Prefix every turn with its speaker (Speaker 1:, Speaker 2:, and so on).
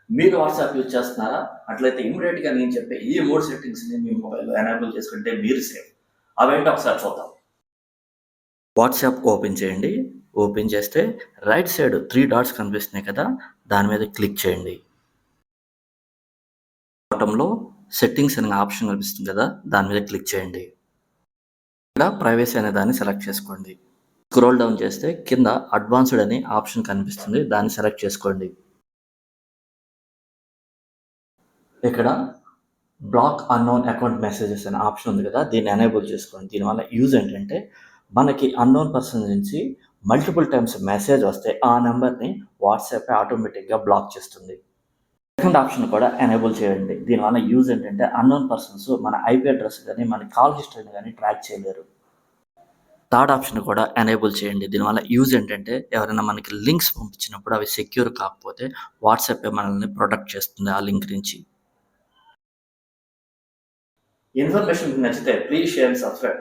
Speaker 1: మీరు WhatsApp use చేస్తున్నారా? అట్లయితే ఇమ్మీడియట్‌గా నేను చెప్పే ఈ 3 సెట్టింగ్స్‌ని మీ మొబైల్‌లో ఎనేబుల్ చేసుకుంటే మీరు సేఫ్. అవేంటో ఒకసారి చూద్దాం. వాట్సాప్ ఓపెన్ చేయండి. ఓపెన్ చేస్తే రైట్ సైడ్ 3 డాట్స్ కనిపిస్తున్నాయి కదా! దాని మీద క్లిక్ చేయండి. బాటంలో సెట్టింగ్స్ అనే ఆప్షన్ కనిపిస్తుంది కదా! దాని మీద క్లిక్ చేయండి. ఇక్కడ ప్రైవసీ అనే దాన్ని సెలెక్ట్ చేసుకోండి. స్క్రోల్ డౌన్ చేస్తే కింద అడ్వాన్స్డ్ అనే ఆప్షన్ కనిపిస్తుంది. దాన్ని సెలెక్ట్ చేసుకోండి. ఇక్కడ బ్లాక్ అన్నోన్ అకౌంట్ మెసేజెస్ అనే ఆప్షన్ ఉంది కదా! దీన్ని ఎనేబుల్ చేసుకోండి. దీనివల్ల యూజ్ ఏంటంటే మనకి అన్నోన్ పర్సన్ నుంచి మల్టిపుల్ టైమ్స్ మెసేజ్ వస్తే ఆ నెంబర్‌ని వాట్సాప్ ఆటోమేటిక్‌గా బ్లాక్ చేస్తుంది. సెకండ్ ఆప్షన్ కూడా ఎనేబుల్ చేయండి. దీనివల్ల యూజ్ ఏంటంటే అన్నోన్ పర్సన్స్ మన ఐపీ అడ్రెస్ గాని, మన కాల్ హిస్టరీని గాని ట్రాక్ చేయలేరు. థర్డ్ ఆప్షన్ కూడా ఎనేబుల్ చేయండి. దీనివల్ల యూజ్ ఏంటంటే ఎవరైనా మనకి లింక్స్ పంపించినప్పుడు అవి సెక్యూర్ కాకపోతే వాట్సాపే మనల్ని ప్రొటెక్ట్ చేస్తుంది ఆ లింక్ నుంచి. ఇన్ఫర్మేషన్ మీకు నచ్చితే ప్లీజ్ షేర్ అండ్ సబ్స్క్రైబ్.